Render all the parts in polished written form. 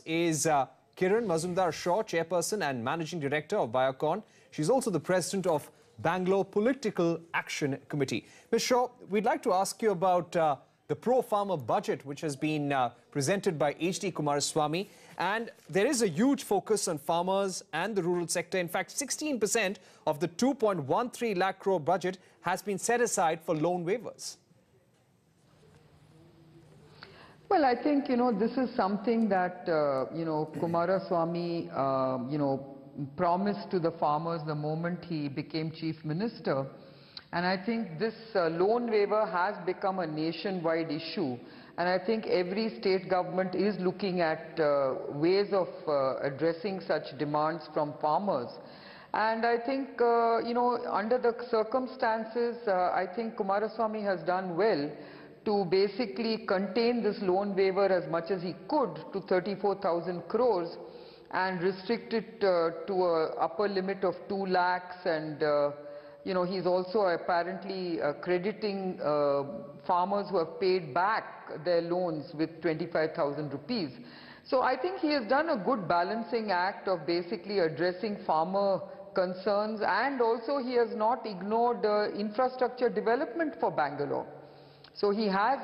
Is Kiran Mazumdar-Shaw, Chairperson and Managing Director of Biocon. She's also the President of Bangalore Political Action Committee. Ms. Shaw, we'd like to ask you about the pro-farmer budget which has been presented by HD Kumaraswamy. And there is a huge focus on farmers and the rural sector. In fact, 16% of the 2.13 lakh crore budget has been set aside for loan waivers. Well, I think, this is something that, Kumaraswamy, promised to the farmers the moment he became Chief Minister. And I think this loan waiver has become a nationwide issue. And I think every state government is looking at ways of addressing such demands from farmers. And I think, under the circumstances, I think Kumaraswamy has done well to basically contain this loan waiver as much as he could to 34,000 crores and restrict it to an upper limit of 2 lakhs. And he's also apparently crediting farmers who have paid back their loans with 25,000 rupees. So I think he has done a good balancing act of basically addressing farmer concerns, and also he has not ignored infrastructure development for Bangalore. So he has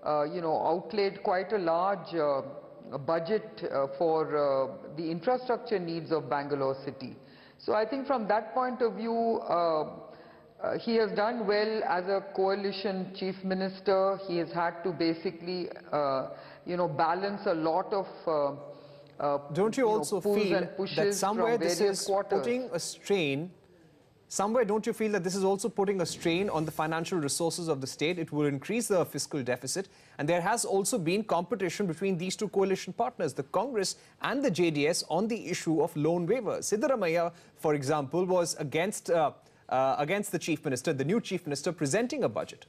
outlaid quite a large budget for the infrastructure needs of Bangalore city. So I think from that point of view, he has done well as a coalition chief minister. He has had to basically, balance a lot of don't you also feel that somewhere this is putting a strain? Somewhere, don't you feel that this is also putting a strain on the financial resources of the state? It will increase the fiscal deficit. And there has also been competition between these two coalition partners, the Congress and the JDS, on the issue of loan waivers. Siddaramaiah, for example, was against the Chief Minister, the new Chief Minister, presenting a budget.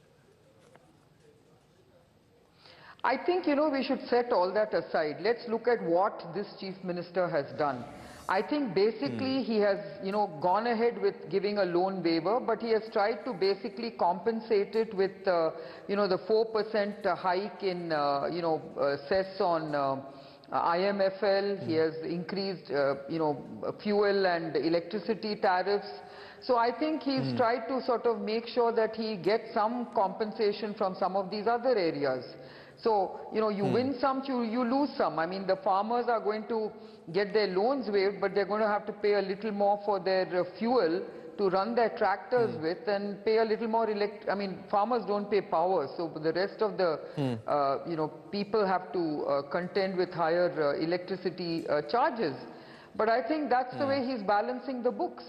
I think, we should set all that aside. Let's look at what this Chief Minister has done. I think basically he has, gone ahead with giving a loan waiver, but he has tried to basically compensate it with, the 4% hike in, cess on IMFL. He has increased, fuel and electricity tariffs. So I think he's tried to sort of make sure that he gets some compensation from some of these other areas. So, you win some, you lose some. I mean, the farmers are going to get their loans waived, but they're going to have to pay a little more for their fuel to run their tractors with, and pay a little more farmers don't pay power, so the rest of the, people have to contend with higher electricity charges. But I think that's the way he's balancing the books.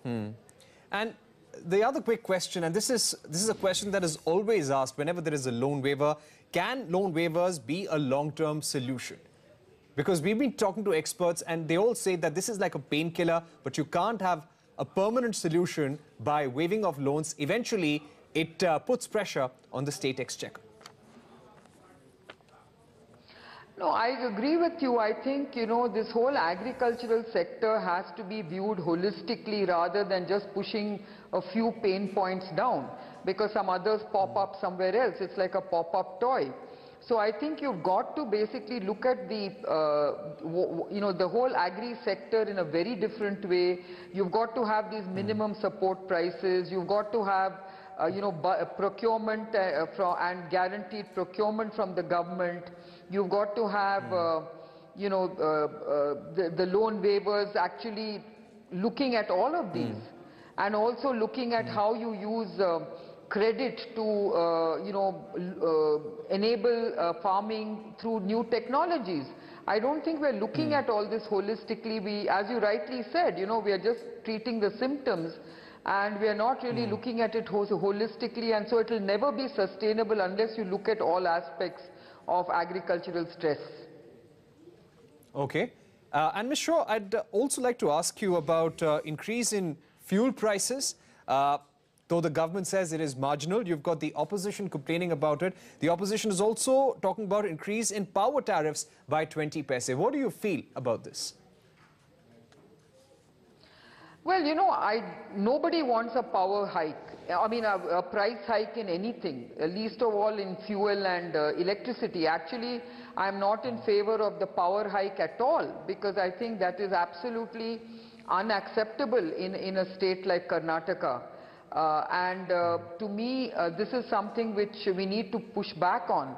And the other quick question, and this is a question that is always asked whenever there is a loan waiver: can loan waivers be a long-term solution? Because we've been talking to experts and they all say that this is like a painkiller, but you can't have a permanent solution by waiving of loans. Eventually, it puts pressure on the state exchequer. No, I agree with you. I think, this whole agricultural sector has to be viewed holistically rather than just pushing a few pain points down, because some others pop up somewhere else. It's like a pop-up toy. So I think you've got to basically look at the, the whole agri sector in a very different way. You've got to have these minimum support prices. You've got to have, procurement and guaranteed procurement from the government. You've got to have, the loan waivers, actually looking at all of these, and also looking at how you use credit to, enable farming through new technologies. I don't think we're looking at all this holistically. We, as you rightly said, we are just treating the symptoms, and we are not really looking at it holistically, and so it will never be sustainable unless you look at all aspects of agricultural stress. Okay. And Ms. Shaw, I'd also like to ask you about increase in fuel prices. Though the government says it is marginal, you've got the opposition complaining about it. The opposition is also talking about increase in power tariffs by 20 paise. What do you feel about this? Well, nobody wants a power hike. I mean, a price hike in anything, least of all in fuel and electricity. Actually, I'm not in favor of the power hike at all, because I think that is absolutely unacceptable in a state like Karnataka. To me, this is something which we need to push back on.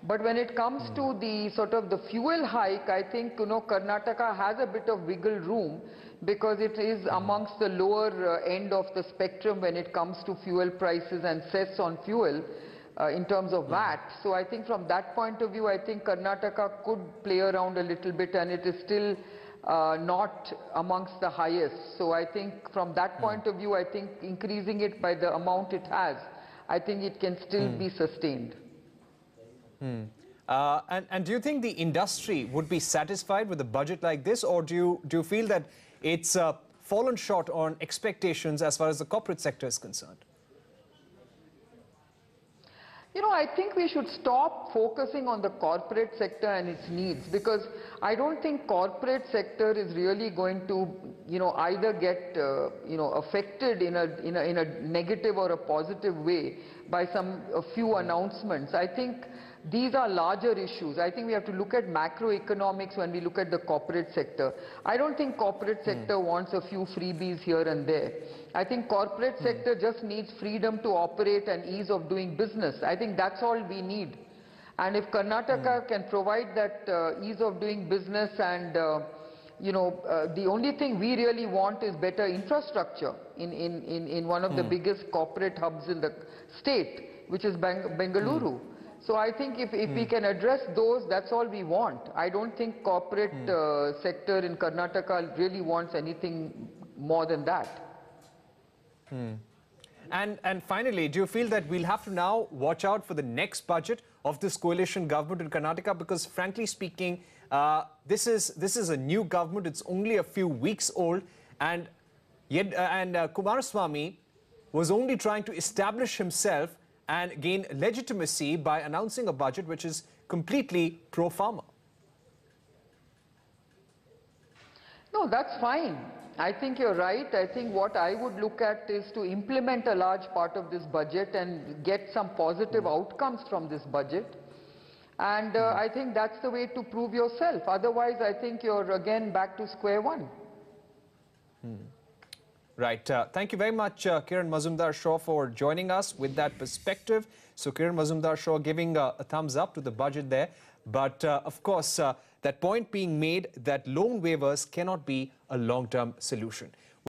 But when it comes to the sort of the fuel hike, I think, Karnataka has a bit of wiggle room, because it is amongst the lower end of the spectrum when it comes to fuel prices and cess on fuel in terms of VAT. So I think from that point of view, I think Karnataka could play around a little bit, and it is still not amongst the highest. So I think from that point of view, I think increasing it by the amount it has, I think it can still be sustained. And do you think the industry would be satisfied with a budget like this, or do you feel that it's fallen short on expectations as far as the corporate sector is concerned? I think we should stop focusing on the corporate sector and its needs, because I don't think corporate sector is really going to, either get, affected in a negative or a positive way by a few announcements. I think these are larger issues. I think we have to look at macroeconomics when we look at the corporate sector. I don't think corporate sector wants a few freebies here and there. I think corporate sector just needs freedom to operate and ease of doing business. I think that's all we need. And if Karnataka can provide that ease of doing business, and the only thing we really want is better infrastructure in one of the biggest corporate hubs in the state, which is Bengaluru. So I think if we can address those, that's all we want. I don't think corporate sector in Karnataka really wants anything more than that. And finally, do you feel that we'll have to now watch out for the next budget of this coalition government in Karnataka? Because frankly speaking, this is a new government. It's only a few weeks old, and Kumaraswamy was only trying to establish himself and gain legitimacy by announcing a budget which is completely pro-farmer. No, that's fine. I think you're right. I think what I would look at is to implement a large part of this budget and get some positive outcomes from this budget. And I think that's the way to prove yourself. Otherwise, I think you're again back to square one. Right. Thank you very much, Kiran Mazumdar-Shaw, for joining us with that perspective. So Kiran Mazumdar-Shaw giving a thumbs up to the budget there. But of course, that point being made that loan waivers cannot be a long-term solution.